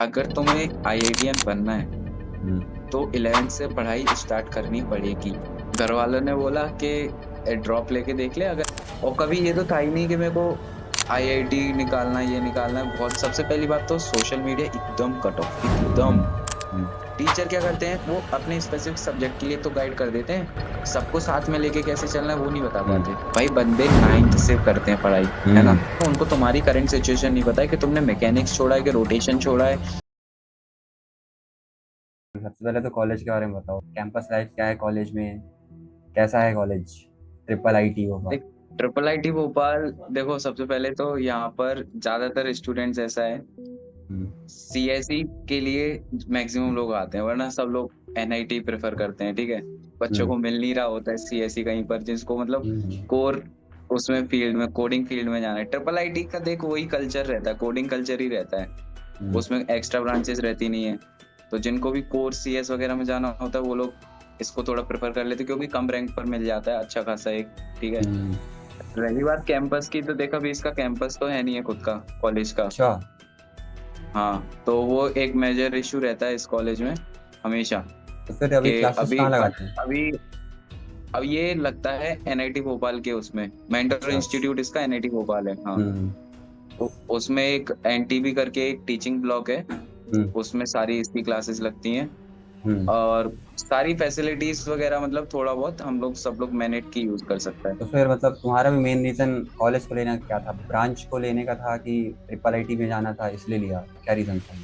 अगर तुम्हें आईआईटीएन बनना है हम्म। तो 11th से पढ़ाई स्टार्ट करनी पड़ेगी। घर वालों ने बोला कि ड्रॉप लेके देख ले अगर। और कभी ये तो था ही नहीं कि मेरे को आईआईटी निकालना है, ये निकालना है। बहुत सबसे पहली बात तो सोशल मीडिया एकदम कट ऑफ, एकदम। हम्म। हम्म। टीचर क्या करते हैं, वो अपने स्पेसिफिक सब्जेक्ट के लिए तो गाइड कर देते हैं, सबको साथ में लेके कैसे चलना है वो नहीं बता हम्म। पाते। भाई बंदे 9th से करते हैं पढ़ाई, है ना। हम्म। तो उनको तुम्हारी करंट सिचुएशन नहीं पता है कि तुमने मैकेनिक्स छोड़ा है कि रोटेशन छोड़ा है। सबसे पहले तो कॉलेज के बारे में बताओ, कैंपस लाइफ क्या है कॉलेज में, कैसा है कॉलेज? ट्रिपल आईटी होगा। देख, ट्रिपल आईटी भोपाल, देखो सबसे पहले तो यहाँ पर ज्यादातर स्टूडेंट्स ऐसा है, हम्म। सीएसई के लिए मैक्सिमम लोग आते हैं, वरना सब लोग एनआईटी प्रेफर करते हैं, ठीक है। बच्चों हम्म। को मिल नहीं रहा होता है सीएसई कहीं पर, जिसको मतलब हम्म। कोर उसमें फील्ड में, कोडिंग फील्ड में जाना है। ट्रिपल आईटी का देख वही कल्चर रहता है, कोडिंग कल्चर ही रहता है, हम्म। उसमें एक्स्ट्रा ब्रांचेस रहती नहीं है। तो जिनको भी कोर सीएस वगैरह में जाना होता है वो लोग इसको थोड़ा प्रेफर कर लेते हैं, क्योंकि कम रैंक पर मिल जाता है अच्छा खासा एक, ठीक है। हम्म। रही बात कैंपस की, तो देखा भी, इसका कैंपस तो है नहीं है खुद का कॉलेज का। अच्छा। हाँ, तो वो एक मेजर इशू रहता है इस कॉलेज में हमेशा, तो फिर अभी कि क्लासेस अभी कहाँ लगाते हैं? अभी अब ये लगता है एनआईटी भोपाल के उसमें, मेंटर अच्छा। इंस्टीट्यूट इसका एनआईटी भोपाल है, हाँ। हम्म। तो उसमें एक एनटीबी करके एक टीचिंग ब्लॉक है, हम्म। उसमें सारी इसकी क्लासेस लगती हैं। हम्म। और सारी फैसिलिटीज वगैरह मतलब थोड़ा बहुत हम लोग सब लोग मैनेट की यूज कर सकता है। तो फिर मतलब तुम्हारा भी मेन रीजन कॉलेज को लेना क्या था? ब्रांच को लेने का था कि ट्रिपल आईटी में जाना था इसलिए लिया? क्या रीजन था?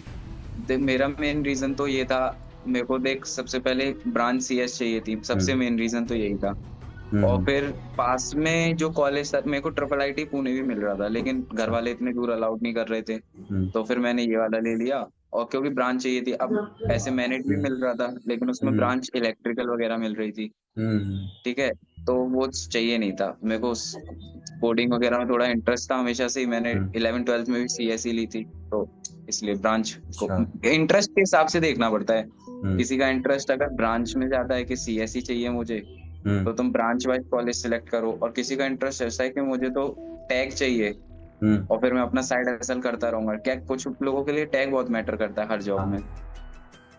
देख, मेरा मेन रीजन तो ये था, मेरे को देख सबसे पहले ब्रांच सीएस चाहिए थी, सबसे हम्म। मेन रीजन तो यही था। और हम्म। फिर पास में जो कॉलेज था, मेरे को ट्रिपल आईटी पुणे भी मिल रहा था, लेकिन घर अच्छा। वाले इतने दूर अलाउड नहीं कर रहे थे। हम्म। तो फिर मैंने ये वाला ले लिया। और क्योंकि ब्रांच चाहिए थी, अब ऐसे मैनेट भी हम्म। मिल रहा था, लेकिन उसमें हम्म। ब्रांच इलेक्ट्रिकल वगैरह मिल रही थी, हम्म। ठीक है। तो वो चाहिए नहीं था मेरे को। कोडिंग वगैरह में थोड़ा इंटरेस्ट था हमेशा से ही, मैंने हम्म। 11th 12th में भी सीएसई ली थी, तो इसलिए ब्रांच को अच्छा। इंटरेस्ट के हिसाब से देखना पड़ता है। हम्म। किसी का इंटरेस्ट अगर ब्रांच में जाता है कि सीएसई चाहिए मुझे, हम्म। तो तुम ब्रांच वाइज कॉलेज सिलेक्ट करो। और किसी का इंटरेस्ट ऐसा है कि मुझे तो टैग चाहिए, हम्म। और फिर मैं अपना साइड हसल करता रहूंगा। टैग, कुछ लोगों के लिए टैग बहुत मैटर करता है हर जॉब हाँ। में।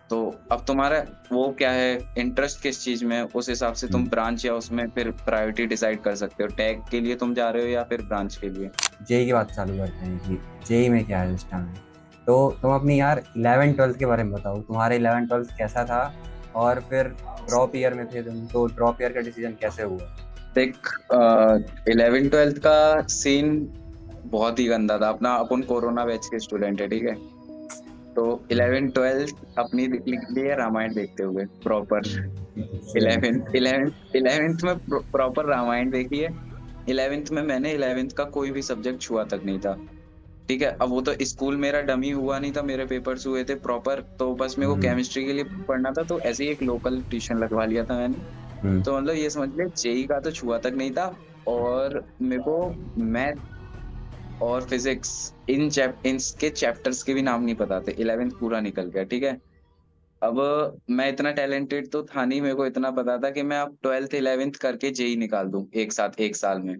तो अब तुम्हारा वो क्या है, इंटरेस्ट किस चीज में है, उस हिसाब से तुम हम्म। ब्रांच या उसमें फिर प्रायोरिटी डिसाइड कर सकते हो, टैग के लिए तुम जा रहे हो या फिर ब्रांच के लिए। जेई की बात चालू करते हैं कि जेई में क्या है सिस्टम है। तो तुम अपनी यार 11 12 के बारे में बताओ, तुम्हारे 11 12 कैसा था? और फिर ड्रॉप ईयर में थे तुम, तो ड्रॉप ईयर का डिसीजन कैसे हुआ? देख, 11th 12th का सीन बहुत ही गंदा था अपना। अपन कोरोना बैच के स्टूडेंट है, ठीक है। तो हम्म। 11th 12th अपनी निकली है रामायण देखते हुए प्रॉपर। सेम। 11th में प्रॉपर रामायण देखी है। 11th में मैंने 11th का कोई भी सब्जेक्ट छुआ तक नहीं था, ठीक है। अब वो तो स्कूल मेरा डमी हुआ नहीं था, मेरे पेपर्स हुए थे प्रॉपर, तो बस मेरे को हम्म। केमिस्ट्री के लिए पढ़ना था, तो ऐसे ही एक लोकल ट्यूशन लगवा लिया था मैंने। हम्म। तो मतलब ये समझ ले, जेई का तो छुआ तक नहीं था। और मेरे को मैथ और फिजिक्स, इनके चैप्टर्स के भी नाम नहीं पता थे। 11th पूरा निकल गया, ठीक है। अब मैं इतना टैलेंटेड तो था नहीं, मेरे को इतना पता था कि मैं अब 12th 11th करके जेई निकाल दूं एक साथ, एक साल में।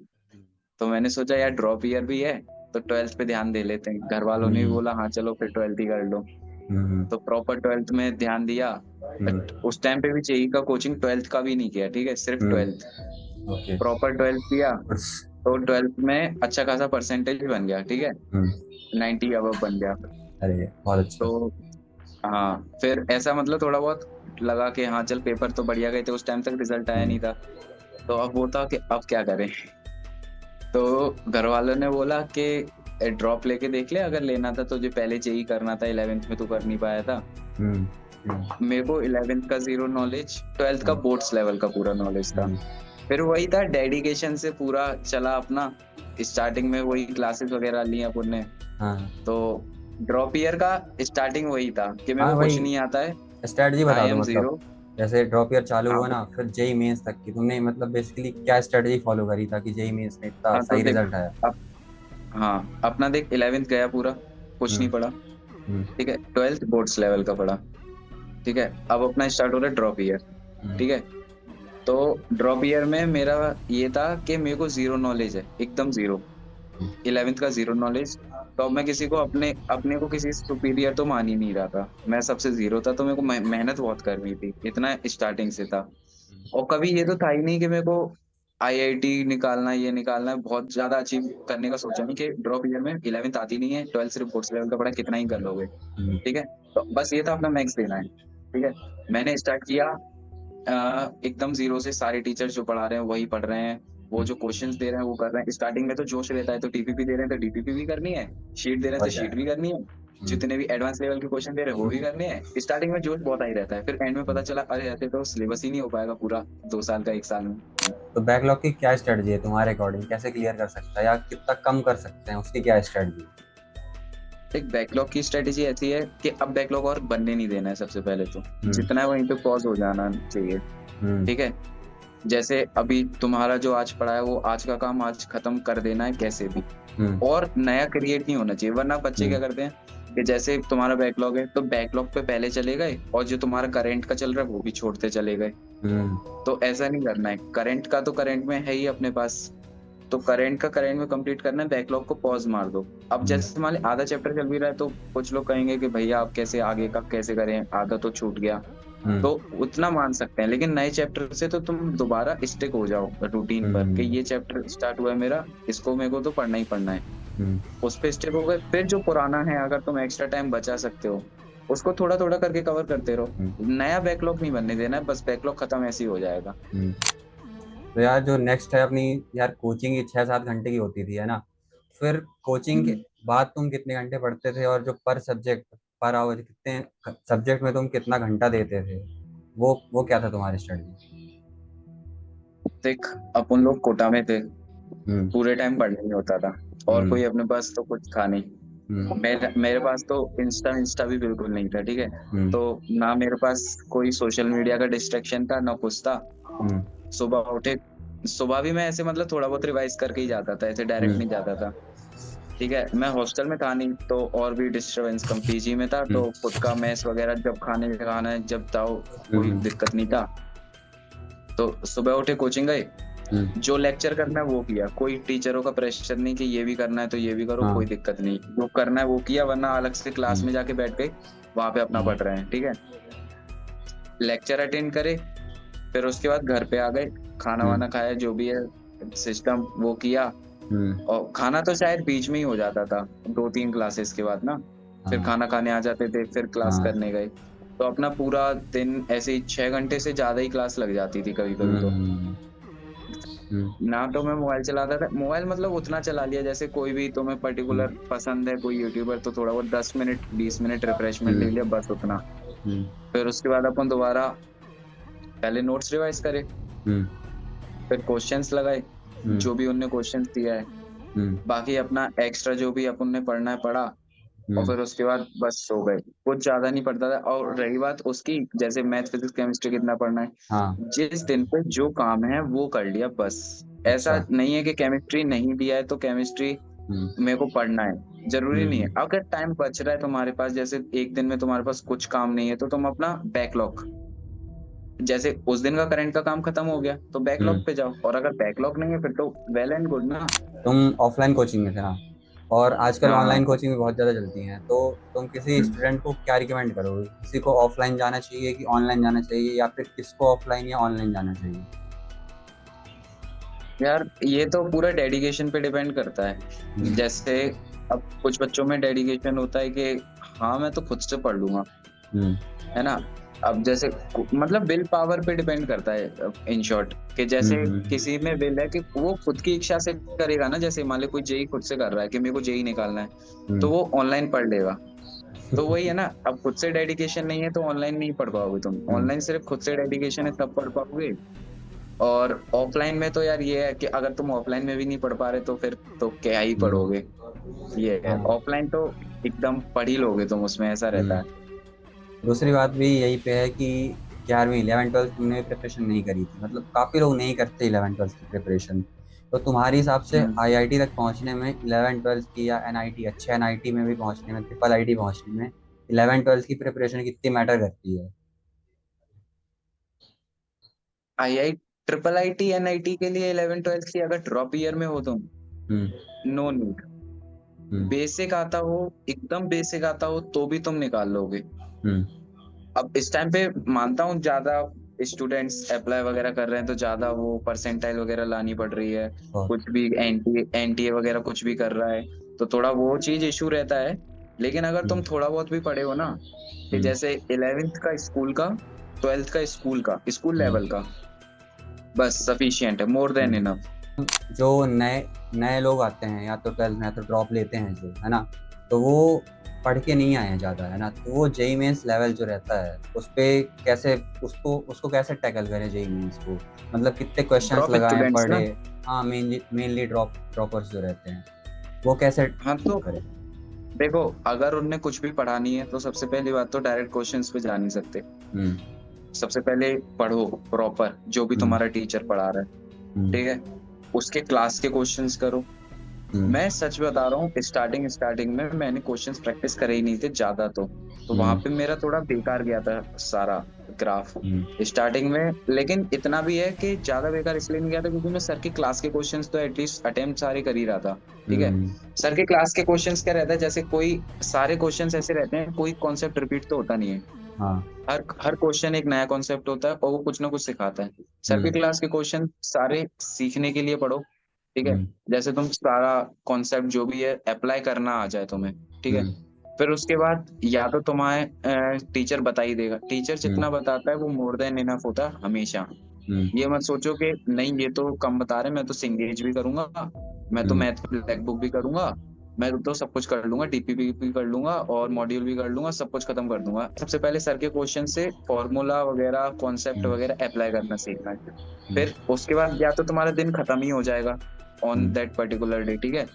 तो मैंने सोचा यार ड्रॉप ईयर भी है, तो 12th पे ध्यान दे लेते हैं। घर वालों ने भी हम्म। बोला हाँ चलो फिर 12th ही कर लो। हम्म। तो प्रॉपर 12th में ध्यान दिया। हम्म। बट उस टाइम पे भी जेई का कोचिंग 12th का भी नहीं किया, ठीक है, सिर्फ 12th। ओके। प्रॉपर 12th किया। तो 12th में अच्छा खासा परसेंटेज बन गया, ठीक है, हम्म। 90 अब बन गया। अरे बहुत अच्छा। तो हाँ, फिर ऐसा मतलब थोड़ा बहुत लगा कि हाँ चल पेपर तो बढ़िया गए थे, उस टाइम तक रिजल्ट आया हम्म। नहीं था। तो अब वो था कि अब क्या करें। तो घर वालों ने बोला कि ड्रॉप लेके देख ले अगर लेना था तुझे, पहले जेई करना था, 11th में तू कर नहीं पाया था। हम्म। हम्म। मेरे को 11th का जीरो नॉलेज, 12th का हम्म। बोर्ड्स लेवल का पूरा नॉलेज था। हम्म। फिर वही था, डेडिकेशन से पूरा चला अपना। स्टार्टिंग में वही क्लासेस वगैरह ली अपन ने। हाँ। तो ड्रॉप ईयर का स्टार्टिंग वही था कि मेरे हाँ को भाई, कुछ नहीं आता है, स्ट्रेटजी आई बता दो एम मतलब। जीरो। जैसे ड्रॉप ईयर चालू हाँ हुआ ना, फिर जेई मेंस तक की तुमने मतलब बेसिकली क्या स्ट्रेटजी फॉलो करी था कि जेई मेंस में इतना हाँ, तो सही देख, रिजल्ट आया? अब हाँ अपना देख, 11th गया पूरा, कुछ नहीं हम्म। पढ़ा, हम्म। ठीक है। 12th बोर्ड्स लेवल का पढ़ा, ठीक है। अब अपना स्टार्ट हो रहा है ड्रॉप ईयर, हम्म। ठीक है। तो ड्रॉप ईयर में मेरा ये था कि मेरे को जीरो नॉलेज है, एकदम जीरो। 11th का जीरो नॉलेज, तो अब मैं किसी को अपने अपने को किसी सुपीरियर तो मान ही नहीं रहा था, मैं सबसे जीरो था, तो मेरे को मेहनत बहुत करनी थी, इतना स्टार्टिंग से था। और कभी ये तो था ही नहीं कि मेरे को आईआईटी निकालना है, ये निकालना है, बहुत ज्यादा अचीव करने का सोचा नहीं कि ड्रॉप ईयर में 11th आती नहीं है, 12th सिर्फ बोर्ड्स लेवल का पढ़ा, कितना ही कर लोगे। ठीक है, तो बस ये था अपना मैक्स देना है। ठीक है, मैंने स्टार्ट किया एकदम जीरो से, सारे टीचर्स जो पढ़ा रहे हैं वही पढ़ रहे हैं, वो जो क्वेश्चंस दे रहे हैं वो कर रहे हैं। स्टार्टिंग में तो जोश रहता है, तो टीपीपी दे रहे हैं तो टीपीपी भी करनी है, शीट दे रहे हैं तो होता शीट है। भी करनी है, हम्म, जितने भी एडवांस लेवल के क्वेश्चन दे रहे हैं वो भी करने हैं। स्टार्टिंग में जोश बहुत ही रहता है, फिर एंड में पता हम्म। चला अरे ऐसे तो सिलेबस ही नहीं हो पाएगा पूरा 2 साल का 1 साल में। तो बैकलॉग की क्या स्ट्रेटजी है तुम्हारे अकॉर्डिंग, कैसे क्लियर कर सकता है या कितना कम कर सकते हैं, उसकी क्या स्ट्रेटजी? एक बैकलॉग की स्ट्रेटेजी ऐसी है कि अब बैकलॉग और बनने नहीं देना है, सबसे पहले तो हम्म। जितना है वहीं पे पॉज हो जाना चाहिए। हम्म। ठीक है, जैसे अभी तुम्हारा जो आज पड़ा है वो आज का काम आज खत्म कर देना है कैसे भी, हम्म। और नया क्रिएट नहीं होना चाहिए। वरना बच्चे क्या हम्म। करते हैं कि जैसे तुम्हारा बैकलॉग है तो बैकलॉग पे पहले चले गए, और जो तुम्हारा करंट का चल रहा है वो भी छोड़ते चले गए। हम्म। तो ऐसा नहीं करना है, करंट का तो करंट में है ही अपने पास, तो करंट का करंट में कंप्लीट करना है, बैकलॉग को पॉज मार दो। अब हम्म। जैसे मान ली आधा चैप्टर चल भी रहा है, तो कुछ लोग कहेंगे कि भैया आप कैसे आगे का कैसे करें, आधा तो छूट गया, हम्म। तो उतना मान सकते हैं। लेकिन नए चैप्टर से तो तुम दोबारा स्टिक हो जाओ रूटीन पर कि हम्म। ये चैप्टर स्टार्ट हुआ है मेरा, इसको मेरे को तो पढ़ना ही पढ़ना है, हम्म। उस पे स्टिक हो गए। फिर जो पुराना है अगर तुम एक्स्ट्रा टाइम बचा सकते हो उसको थोड़ा थोड़ा करके कवर करते रहो। हम्म। नया बैकलॉग नहीं बनने देना है, बस बैकलॉग खत्म ऐसे ही हो जाएगा। हम्म। तो यार जो नेक्स्ट है अपनी, यार कोचिंग की 6-7 घंटे की होती थी है ना? फिर कोचिंग के हम्म। बाद तुम कितने घंटे पढ़ते थे, और जो पर सब्जेक्ट, पर आवर कितने सब्जेक्ट में तुम कितना घंटा देते थे, वो क्या था तुम्हारी स्ट्रेटजी? देख, अपन लोग कोटा में थे, हम्म। पूरे टाइम पढ़ने नहीं होता था, और हम्म। कोई अपने पास तो कुछ था नहीं। हम्म। मेरे मेरे पास तो इंस्टा इंस्टा भी बिल्कुल नहीं था। ठीक है, हम्म। तो ना मेरे पास कोई सोशल मीडिया का डिस्ट्रैक्शन था ना कुछ था। हम्म। सुबह उठे, सुबह भी मैं ऐसे मतलब थोड़ा बहुत रिवाइज करके ही जाता था, ऐसे डायरेक्ट हम्म। नहीं जाता था। ठीक है, मैं हॉस्टल में था नहीं तो और भी डिस्टरबेंस कम, पीजी में था हम्म। तो खुद का मेस वगैरह, जब खाने का खाना है जब जाओ कोई हम्म। दिक्कत नहीं था। तो सुबह उठे कोचिंग गए, हम्म। जो लेक्चर करना है वो किया, कोई टीचरों का प्रेशर नहीं कि ये भी करना है तो ये भी करो, हाँ। कोई दिक्कत नहीं, जो करना है वो किया, वरना अलग से क्लास हम्म। में जाके बैठ गए, वहां पे अपना हम्म। पढ़ रहे हैं। ठीक है, लेक्चर अटेंड करे, फिर उसके बाद घर पे आ गए, खाना हम्म। वाना खाया, जो भी है सिस्टम वो किया। हम्म। और खाना तो शायद बीच में ही हो जाता था 2-3 क्लासेस के बाद ना, फिर हाँ। खाना खाने आ जाते थे, फिर क्लास हाँ। करने गए। तो अपना पूरा दिन ऐसे ही 6 घंटे से ज्यादा ही क्लास लग जाती थी कभी कभी तो। हम्म। हम्म। ना तो मैं मोबाइल चलाता था, मोबाइल मतलब उतना चला लिया जैसे कोई भी तुम्हें हम्म। पर्टिकुलर पसंद है कोई यूट्यूबर, तो थोड़ा बहुत 10 मिनट 20 मिनट रिफ्रेशमेंट ले लिया, बस उतना। हम्म। फिर उसके बाद अपन दोबारा पहले नोट्स रिवाइज करे, हम्म। फिर क्वेश्चंस लगाए हम्म। जो भी उनने क्वेश्चंस दिया है, हम्म। बाकी अपना एक्स्ट्रा जो भी अपन ने पढ़ना है पढ़ा, और हम्म। फिर उसके बाद बस सो गए। कुछ ज्यादा नहीं पढ़ता था। और रही बात उसकी, जैसे मैथ फिजिक्स केमिस्ट्री कितना पढ़ना है, हाँ। जिस दिन पे जो काम है वो कर लिया बस। ऐसा अच्छा। नहीं है कि केमिस्ट्री नहीं दिया है तो केमिस्ट्री हम्म। मेरे को पढ़ना है, जरूरी नहीं है। हम्म। अगर टाइम बच रहा है तुम्हारे पास, जैसे एक दिन में तुम्हारे पास कुछ काम नहीं है, तो तुम अपना बैकलॉग, जैसे उस दिन का करंट का काम खत्म हो गया तो हम्म। बैकलॉग पे जाओ, और अगर बैकलॉग नहीं है फिर तो वेल एंड गुड ना। तुम ऑफलाइन कोचिंग में थे ना, और आजकल हाँ। ऑनलाइन कोचिंग भी बहुत ज़्यादा चलती हैं, तो तुम किसी स्टूडेंट को क्या रिकमेंड करोगे? किसी को ऑफलाइन जाना चाहिए कि ऑनलाइन जाना चाहिए, या फिर किसको ऑफलाइन या ऑनलाइन जाना चाहिए? यार ये तो पूरा डेडिकेशन पे डिपेंड करता है। हम्म। जैसे अब कुछ बच्चों में डेडिकेशन होता है कि हाँ मैं तो खुद से पढ़ लूंगा, हम्म। है ना। अब जैसे मतलब विल पावर पे डिपेंड करता है इन शॉर्ट, कि जैसे हम्म। किसी में विल है कि वो खुद की इच्छा से करेगा ना, जैसे मान लो कोई जेई खुद से कर रहा है कि मेरे को जेई निकालना है, तो हम्म। वो ऑनलाइन पढ़ लेगा। तो वही है ना, अब खुद से डेडिकेशन नहीं है तो ऑनलाइन नहीं पढ़ पाओगे तुम, हम्म। ऑनलाइन सिर्फ खुद से डेडिकेशन है तब पढ़ पाओगे। और ऑफलाइन में तो यार ये है कि अगर तुम ऑफलाइन में भी नहीं पढ़ पा रहे तो फिर तो क्या ही हम्म। पढ़ोगे। ये है, हाँ। ऑफलाइन तो एकदम पढ़ ही लोगे तुम, उसमें ऐसा रहता हम्म। है। दूसरी बात भी यही पे है कि 11वीं 11वीं 12th तुमने प्रिपरेशन नहीं करी थी, मतलब काफ़ी लोग नहीं करते 11वीं 12th की प्रिपरेशन। तो तुम्हारे हिसाब से हम्म। आईआईटी तक पहुंचने में 11वीं 12th की, या एनआईटी, अच्छे एनआईटी में भी पहुंचने में, ट्रिपल आईटी पहुंचने में 11वीं 12th की प्रिपरेशन कितनी मैटर करती है? I I triple I T N I T के लिए 11th 12th की अगर ड्रॉप ईयर में हो तुम, हम्म। नो नीड, बेसिक आता हो, एकदम बेसिक आता हो तो भी तुम निकाल लोगे। हम्म। अब इस टाइम पे मानता हूँ ज्यादा स्टूडेंट्स अप्लाई वगैरह कर रहे हैं तो ज्यादा वो परसेंटाइल वगैरह लानी पड़ रही है, बहुत। कुछ भी एनटीए वगैरह कुछ भी कर रहा है, तो थोड़ा वो चीज इशू रहता है। लेकिन अगर तुम हम्म। थोड़ा बहुत भी पढ़े हो ना, कि हम्म। जैसे 11th का स्कूल का, 12th का स्कूल का, स्कूल हम्म। लेवल का, बस सफिशियंट है, मोर देन हम्म। इनफ। जो नए नए लोग आते हैं या तो 12th में या तो ड्रॉप लेते हैं जो है ना, तो वो पढ़ के नहीं आए हैं ज़्यादा है ना, तो वो जेई मेंस लेवल जो रहता है उस पे कैसे उसको उसको कैसे टैकल करें जेई मेंस को, मतलब कितने क्वेश्चंस ड्रॉप लगाएं स्टूडेंट्स ना। पढ़े। हाँ, मेनली ड्रॉपर्स जो रहते हैं वो कैसे हाँ तो करें। देखो, अगर उनने कुछ भी पढ़ा नहीं है तो सबसे पहली बात तो डायरेक्ट क्वेश्चंस पे जा नहीं सकते। हम्म। सबसे पहले पढ़ो प्रॉपर जो भी हम्म। तुम्हारा टीचर पढ़ा रहा है, हम्म। ठीक है। उसके क्लास के क्वेश्चंस करो। हम्म। मैं सच बता रहा हूँ, स्टार्टिंग स्टार्टिंग में मैंने क्वेश्चंस प्रैक्टिस करे ही नहीं थे ज्यादा, तो वहां हम्म। पे मेरा थोड़ा बेकार गया था सारा ग्राफ हम्म। स्टार्टिंग में। लेकिन इतना भी है कि ज्यादा बेकार इसलिए नहीं गया था क्योंकि मैं सर की क्लास के क्वेश्चंस तो एटलीस्ट अटेम्प्ट सारे कर ही रहा था, ठीक है। हम्म। सर के क्लास के क्वेश्चंस क्या रहता है, जैसे कोई सारे क्वेश्चंस ऐसे रहते हैं, कोई कॉन्सेप्ट रिपीट तो होता नहीं है। हाँ। हर हर क्वेश्चन एक नया कॉन्सेप्ट होता है और वो कुछ ना कुछ सिखाता है। सर की हम्म। क्लास के क्वेश्चन सारे सीखने के लिए पढ़ो, ठीक है। हम्म। जैसे तुम सारा कॉन्सेप्ट जो भी है अप्लाई करना आ जाए तुम्हें, ठीक है। हम्म। फिर उसके बाद या तो तुम्हारे टीचर बता ही देगा, टीचर हम्म। जितना बताता है वो मोर देन इनफ होता है हमेशा। हम्म। ये मत सोचो कि नहीं ये तो कम बता रहे, मैं तो सिंगेज भी करूंगा, मैं तो हम्म। मैथ ब्लैक बुक भी करूंगा, मैं तो सब कुछ कर लूंगा, डीपीपी भी कर लूंगा और मॉड्यूल भी कर लूंगा, सब कुछ खत्म कर दूंगा। सबसे पहले सर के क्वेश्चन से फॉर्मूला वगैरह कॉन्सेप्ट हम्म। वगैरह अप्लाई करना सीखना है। हम्म। फिर उसके बाद या तो तुम्हारा दिन खत्म ही हो जाएगा on hmm. That particular day, ठीक है।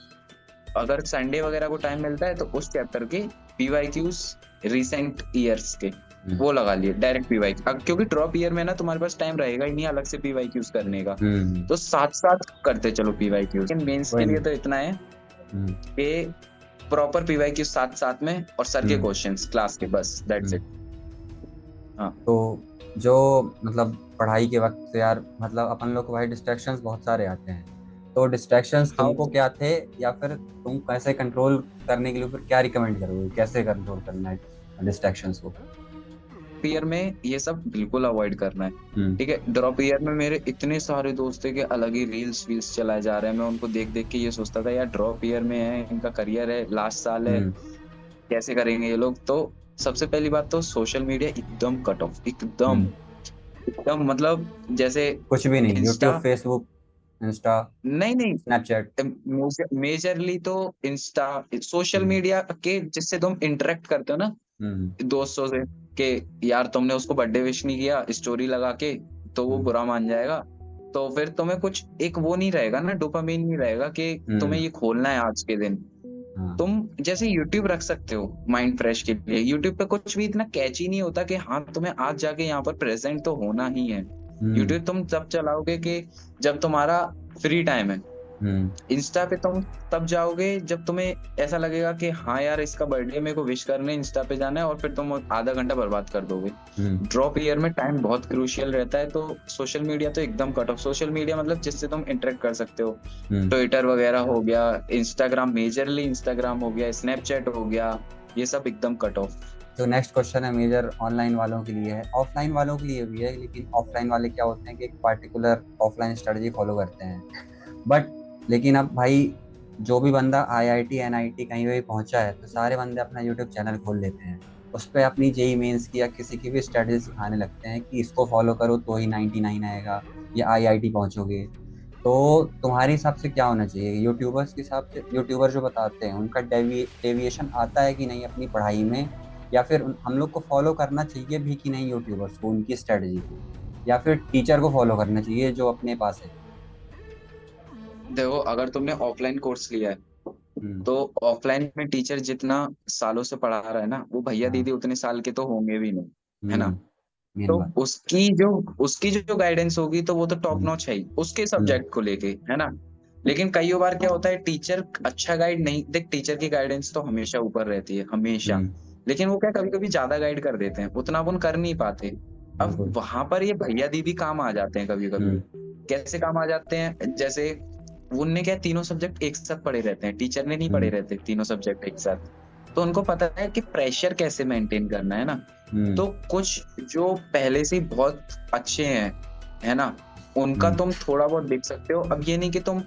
अगर संडे वगैरह को टाइम मिलता है तो उस चैप्टर के पीवाईक्यूज रिसेंट ईयर्स के हम्म। वो लगा लिए डायरेक्ट पीवाई, क्योंकि ड्रॉप ईयर में ना तुम्हारे पास टाइम रहेगा ही नहीं अलग से पीवाईक्यूज करने का। हम्म। तो साथ साथ करते चलो पीवाईक्यूज। मेंस कोई के लिए नहीं। तो इतना है हम्म। कि प्रॉपर पीवाईक्यूज साथ साथ में और सर के हम्म। क्वेश्चंस क्लास के, बस दैट्स हम्म। इट। हाँ। तो जो मतलब पढ़ाई के वक्त यार मतलब अपन लोग को भाई डिस्ट्रैक्शंस बहुत सारे आते हैं, तो डिस्ट्रैक्शंस हाँ, तुमको क्या थे, या फिर तुम कैसे कंट्रोल करने के लिए फिर क्या रिकमेंड करोगे, कैसे कंट्रोल करना है डिस्ट्रैक्शंस को। ईयर में ये सब बिल्कुल अवॉइड करना है, हम्म। ठीक है। ड्रॉप ईयर में मेरे इतने सारे दोस्त थे कि अलग ही रील्स वील्स चलाए जा रहे हैं, मैं उनको देख देख के ये सोचता था यार ड्रॉप ईयर में है, इनका करियर है, लास्ट साल है, हम्म। कैसे करेंगे ये लोग। तो सबसे पहली बात तो सोशल मीडिया एकदम कट ऑफ, एकदम हम्म। एकदम मतलब जैसे कुछ भी नहीं, यूट्यूब, इंस्टा, फेसबुक, इंस्टा, नहीं नहीं, स्नैपचैट। मेजरली तो इंस्टा, सोशल हम्म। मीडिया के जिससे तुम इंटरेक्ट करते हो ना हम्म। दोस्तों से, कि यार तुमने उसको बर्थडे विश नहीं किया स्टोरी लगा के तो वो हम्म। बुरा मान जाएगा, तो फिर तुम्हें कुछ एक वो नहीं रहेगा ना, डोपामिन नहीं रहेगा कि तुम्हें हम्म। ये खोलना है आज के दिन। हाँ। तुम जैसे YouTube रख सकते हो माइंड फ्रेश के लिए, YouTube पे कुछ भी इतना कैची नहीं होता कि हाँ तुम्हें आज जाके यहाँ पर प्रेजेंट तो होना ही है। हम्म। YouTube तुम तब चलाओगे कि जब तुम्हारा फ्री टाइम है। हम्म। इंस्टा पे तुम तब जाओगे जब तुम्हें ऐसा लगेगा कि हाँ यार इसका बर्थडे मेरे को विश करने इंस्टा पे जाना है, और फिर तुम आधा घंटा बर्बाद कर दोगे। हम्म। ड्रॉप ईयर में टाइम बहुत क्रूशियल रहता है, तो सोशल मीडिया तो एकदम कट ऑफ। सोशल मीडिया मतलब जिससे तुम इंटरेक्ट कर सकते हो, हम्म। ट्विटर वगैरह हो गया, इंस्टाग्राम, मेजरली इंस्टाग्राम हो गया, स्नैपचैट हो गया, ये सब एकदम कट ऑफ। तो नेक्स्ट क्वेश्चन है मेजर ऑनलाइन वालों के लिए है, ऑफलाइन वालों के लिए भी है, लेकिन ऑफलाइन वाले क्या होते हैं कि एक पार्टिकुलर ऑफलाइन स्ट्रेटजी फॉलो करते हैं, बट लेकिन अब भाई जो भी बंदा आईआईटी एनआईटी कहीं भी पहुंचा है तो सारे बंदे अपना यूट्यूब चैनल खोल लेते हैं, उस पर अपनी जेई मेंस की या किसी की भी स्ट्रेटजी सिखाने लगते हैं कि इसको फॉलो करो तो ही 99 आएगा या आईआईटी पहुंचोगे। तो तुम्हारे हिसाब से क्या होना चाहिए, यूट्यूबर्स के हिसाब से यूट्यूबर जो बताते हैं उनका डेविएशन आता है कि नहीं अपनी पढ़ाई में, या फिर हम लोग को फॉलो करना चाहिए भी कि नहीं यूट्यूबर्स को उनकी स्ट्रेटजी को, या फिर टीचर को फॉलो करना चाहिए जो अपने पास है। देखो, अगर तुमने ऑफलाइन कोर्स लिया है हम्म। तो ऑफलाइन में टीचर जितना सालों से पढ़ा रहा है ना, वो भैया हाँ। दीदी उतने साल के तो होंगे भी नहीं, है ना। हम्म। मेन तो बात। उसकी जो गाइडेंस होगी तो वो तो टॉप हम्म। नॉच है ही उसके हम्म। सब्जेक्ट को लेके, है ना। लेकिन कई बार क्या होता है, टीचर अच्छा गाइड नहीं, देख टीचर की गाइडेंस तो हमेशा ऊपर रहती है हमेशा, हम्म। लेकिन वो क्या कभी कभी ज्यादा गाइड कर देते हैं, उतना अपन कर नहीं पाते। अब बिल्कुल। वहां पर ये भैया दीदी काम आ जाते हैं कभी कभी। हम्म। कैसे काम आ जाते हैं, जैसे उनने क्या तीनों सब्जेक्ट एक साथ पढ़े रहते हैं, टीचर ने नहीं पढ़े हम्म। रहते तीनों सब्जेक्ट एक साथ, तो उनको पता है कि प्रेशर कैसे मेंटेन करना है ना। हम्म। तो कुछ जो पहले से ही बहुत अच्छे हैं, है ना, उनका हम्म। तुम थोड़ा बहुत देख सकते हो। अब ये नहीं कि तुम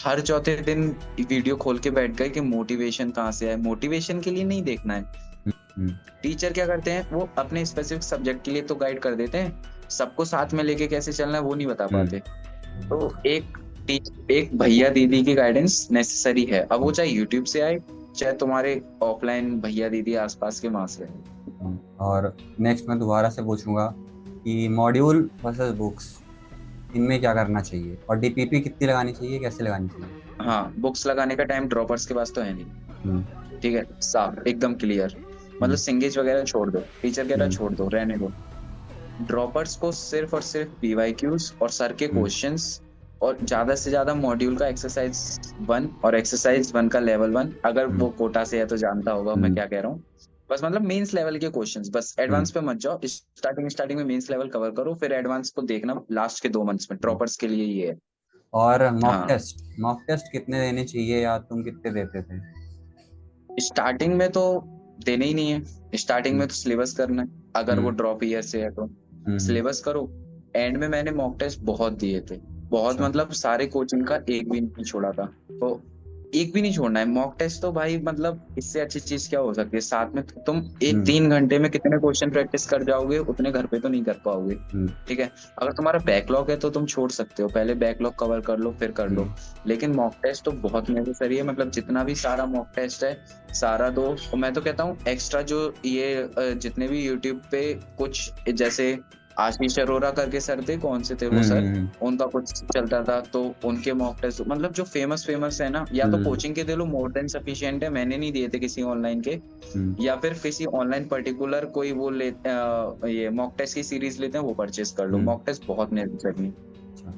हर चौथे दिन वीडियो खोल के बैठ गए कि मोटिवेशन कहाँ से है, मोटिवेशन के लिए नहीं देखना है। हम्म। टीचर क्या करते हैं, वो अपने स्पेसिफिक सब्जेक्ट के लिए तो गाइड कर देते हैं, सबको साथ में लेके कैसे चलना है वो नहीं बता हम्म। पाते। तो एक भैया दीदी की गाइडेंस नेसेसरी है, अब वो हम्म। चाहे यूट्यूब से आए, चाहे तुम्हारे ऑफलाइन भैया दीदी आसपास के वहां से आए। और नेक्स्ट मैं दोबारा से पूछूंगा कि मॉड्यूल वर्सेस बुक्स, इनमें क्या करना चाहिए, और डीपीपी कितनी लगानी चाहिए, कैसे लगानी चाहिए? हाँ, बुक्स लगाने का टाइम ड्रॉपर्स के पास तो है नहीं। हम्म। ठीक है, साफ एकदम क्लियर। मतलब हम्म। सिंगेज वगैरह छोड़ दो, टीचर कह रहा है हम्म। छोड़ दो, रहने दो। ड्रॉपर्स को सिर्फ और सिर्फ पीवाईक्यूज और सर के हम्म। क्वेश्चंस, और ज्यादा से ज्यादा मॉड्यूल का एक्सरसाइज 1 और एक्सरसाइज 1 का लेवल 1, अगर हम्म। वो कोटा से है तो जानता होगा मैं हम्म। क्या कह रहा हूँ। बस मतलब मेंस लेवल के क्वेश्चंस, बस हम्म। एडवांस पे मत जाओ, स्टार्टिंग स्टार्टिंग में मेंस लेवल कवर करो, फिर एडवांस को देखना लास्ट के 2 मंथ्स में, हम्म। ड्रॉपर्स के लिए ये है। और हाँ, मॉक टेस्ट कितने देने चाहिए, या तुम कितने देते थे? स्टार्टिंग में तो देने ही नहीं है, स्टार्टिंग में हम्म। तो सिलेबस करना है, अगर वो हम्म। ड्रॉप ईयर से है तो हम्म। सिलेबस करो। एंड में मैंने मॉक टेस्ट बहुत दिए थे, बहुत, अच्छा। मतलब सारे कोचिंग का एक भी नहीं छोड़ा था। तो एक भी नहीं छोड़ना है मॉक टेस्ट तो भाई, मतलब इससे अच्छी चीज क्या हो सकती है, साथ में तुम एक हम्म। 3 घंटे में कितने क्वेश्चन प्रैक्टिस कर जाओगे, उतने घर पे तो नहीं कर पाओगे। हम्म। ठीक है, अगर तुम्हारा बैकलॉग है तो तुम छोड़ सकते हो, पहले बैकलॉग कवर कर लो फिर कर लो। हम्म। लेकिन मॉक टेस्ट तो बहुत नेसेसरी है, मतलब जितना भी सारा मॉक टेस्ट है सारा दो। और मैं तो कहता हूँ एक्स्ट्रा जो ये जितने भी यूट्यूब पे कुछ जैसे आशीष अरोरा करके सर थे, कौन से थे वो हम्म। सर, हम्म। उनका कुछ चलता था तो उनके मॉक टेस्ट, मतलब जो फेमस फेमस है ना, या तो हम्म। कोचिंग के दे लो, मोर देन सफिशिएंट है, मैंने नहीं दिए थे किसी ऑनलाइन के। हम्म। या फिर किसी ऑनलाइन पर्टिकुलर कोई वो ले ये मॉक टेस्ट की सीरीज लेते हैं, वो परचेज कर लो, हम्म। मॉक टेस्ट बहुत नेसेसरी। अच्छा।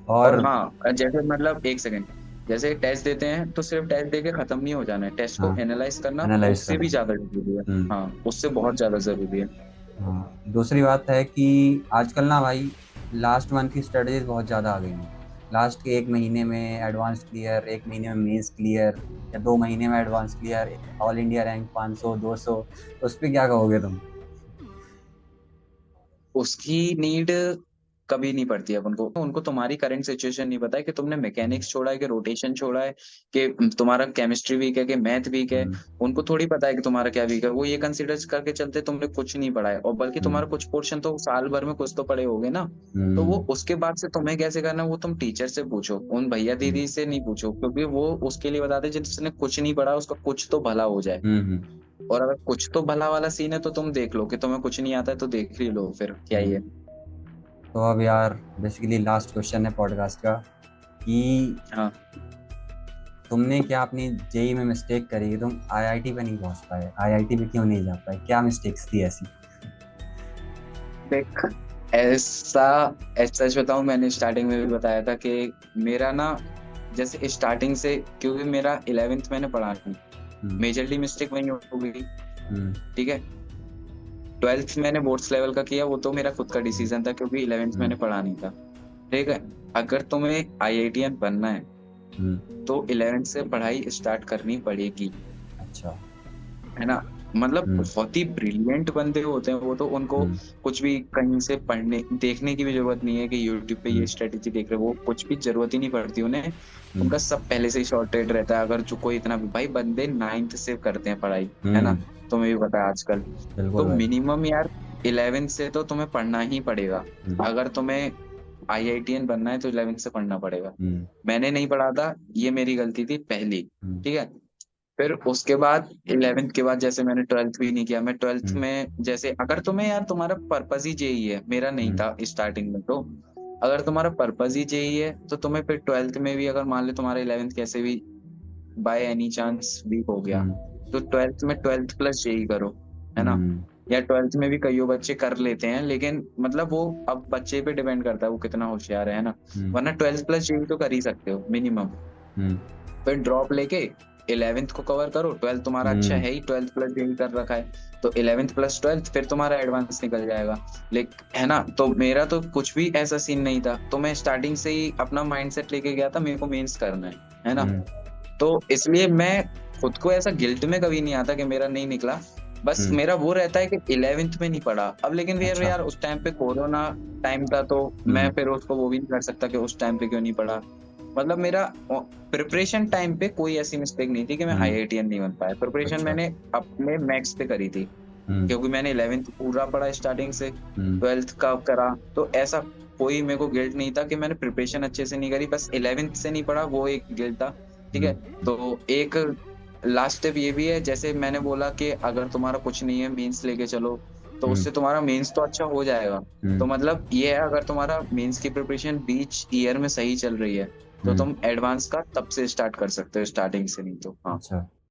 और और हाँ, जैसे मतलब एक सेकंड, जैसे टेस्ट देते हैं तो सिर्फ टेस्ट देके खत्म नहीं हो जाना है, टेस्ट को हाँ, एनालाइज करना एनालाइज उससे भी करना। ज्यादा जरूरी है। हम्म। हाँ, उससे बहुत ज्यादा जरूरी है। हाँ, दूसरी बात है कि आजकल ना भाई, लास्ट मंथ की स्ट्रेटजीज बहुत ज़्यादा आ गई हैं। लास्ट के एक महीने में एडवांस क्लियर, एक महीने में मेंस क्लियर, या 2 महीने में advance clear, all India rank 500 200, तो उस पर क्या कहोगे तुम? उसकी नीड कभी नहीं पड़ती है अपन को, उनको तुम्हारी करंट सिचुएशन नहीं पता है कि तुमने मैकेनिक्स छोड़ा है कि रोटेशन छोड़ा है, कि तुम्हारा केमिस्ट्री वीक है कि मैथ वीक है। हम्म। उनको थोड़ी पता है कि तुम्हारा क्या वीक है, वो ये कंसिडर करके चलते तुमने कुछ नहीं पढ़ा है, और बल्कि हम्म। तुम्हारा कुछ पोर्शन तो साल भर में कुछ तो पढ़े होगे ना। तो वो हम्म। उसके बाद से तुम्हें कैसे करना है वो तुम टीचर से पूछो, उन भैया हम्म। दीदी से नहीं पूछो, क्योंकि वो उसके लिए बताते हैं जिसने कुछ नहीं पढ़ा उसका कुछ तो भला हो जाए। हम्म। हम्म। और अगर कुछ तो भला वाला सीन है तो तुम देख लो, कि तुम्हें कुछ नहीं आता है तो देख ही लो, फिर क्या ही है। हम्म। तो अब यार, बेसिकली लास्ट क्वेश्चन है पॉडकास्ट का कि हाँ, तुमने क्या अपनी जेई में मिस्टेक करी कि तुम आईआईटी पे नहीं पहुंच पाए, आईआईटी पे क्यों नहीं जा पाए, क्या मिस्टेक्स थी ऐसी? देख, ऐसा ऐसा सच बताऊं, मैंने स्टार्टिंग में भी बताया था कि मेरा ना, जैसे स्टार्टिंग से, क्योंकि मेरा 11th मैंने पढ़ा नहीं, हम्म। मेजरली मिस्टेक वही हो गई। हम्म। ठीक है, 12th मैंने बोर्ड्स लेवल का किया, वो तो मेरा खुद का डिसीजन था क्योंकि 11th हम्म। मैंने पढ़ा नहीं था। ठीक है, अगर तुम्हें आईआईटीएन बनना है हम्म। तो 11th से पढ़ाई स्टार्ट करनी पड़ेगी, अच्छा। है ना। मतलब हम्म। बहुत ही ब्रिलियंट बंदे होते हैं वो तो, उनको हम्म। कुछ भी कहीं से पढ़ने देखने की भी जरूरत नहीं है कि यूट्यूब पे ये हम्म। स्ट्रेटेजी देख रहे हो, वो कुछ भी जरूरत ही नहीं पड़ती उन्हें। हम्म। उनका सब पहले से ही सॉर्टेड रहता है, अगर जो कोई इतना भी, भाई बंदे 9th से करते हैं पढ़ाई, है ना, हम्म। तुम्हें भी पता है आजकल। बिल्कुल तो भाई। मिनिमम यार 11th से तो तुम्हें पढ़ना ही पड़ेगा, हम्म। अगर तुम्हें आईआईटीएन बनना है तो 11th से पढ़ना पड़ेगा। हम्म। मैंने नहीं पढ़ा था, ये मेरी गलती थी पहली। हम्म। ठीक है, फिर उसके बाद 11th के बाद जैसे मैंने 12th भी नहीं किया, मैं 12th हम्म। में जैसे, अगर तुम्हें यार तुम्हारा पर्पस ही जेई है, मेरा नहीं हम्म। था स्टार्टिंग में, तो अगर तुम्हारा पर्पस ही जेई है तो तुम्हें फिर 12th में भी, अगर मान लो तुम्हारा 11th कैसे भी बाय एनी चांस वीक हो गया, हम्म। तो 12th में 12th प्लस जेई करो, है ना। हम्म। या 12th में भी कईयों बच्चे कर लेते हैं, लेकिन मतलब वो अब बच्चे पे डिपेंड करता है वो कितना होशियार है ना। हम्म। वरना 12th प्लस जेई तो कर ही सकते हो मिनिमम। हम्म। फिर ड्रॉप लेके 11th को कवर करो, 12th तुम्हारा अच्छा हम्म। है ही, 12th प्लस जेई कर रखा है, तो 11th प्लस 12th फिर तुम्हारा एडवांस निकल जाएगा। लेकिन है ना, तो मेरा तो कुछ भी ऐसा सीन नहीं था, तो मैं स्टार्टिंग से ही अपना माइंडसेट लेके गया था, मेरे को मेंस करना है ना। हम्म। तो इसलिए मैं खुद को ऐसा गिल्ट में कभी नहीं आता कि मेरा नहीं निकला, बस हम्म। मेरा वो रहता है कि 11th में नहीं पढ़ा। अब लेकिन फिर अच्छा। यार उस टाइम पे कोरोना टाइम था, तो मैं हम्म। फिर उसको वो भी नहीं कर सकता कि उस टाइम पे क्यों नहीं पढ़ा। मतलब मेरा प्रिपरेशन टाइम पे कोई ऐसी मिस्टेक नहीं थी कि मैं हम्म। आईआईटीएन नहीं बन पाया। प्रिपरेशन अच्छा। मैंने अपने मैक्स पे करी थी, हम्म। क्योंकि मैंने 11th पूरा पढ़ा स्टार्टिंग से, हम्म। 12th का करा, तो ऐसा कोई मेरे को गिल्ट नहीं था कि मैंने प्रिपरेशन अच्छे से नहीं करी, बस 11th से नहीं पढ़ा, वो एक गिल्ट था। ठीक है। हम्म। तो एक लास्ट स्टेप ये भी है, जैसे मैंने बोला कि अगर तुम्हारा कुछ नहीं है मेंस लेके चलो, तो हम्म। उससे तुम्हारा मेंस तो अच्छा हो जाएगा। तो हम्म। मतलब ये है, अगर तुम्हारा मेंस की प्रिपरेशन बीच ईयर में सही चल रही है, तो हम्म। तुम एडवांस का तब से स्टार्ट कर सकते हो, स्टार्टिंग से नहीं तो। हाँ। अच्छा।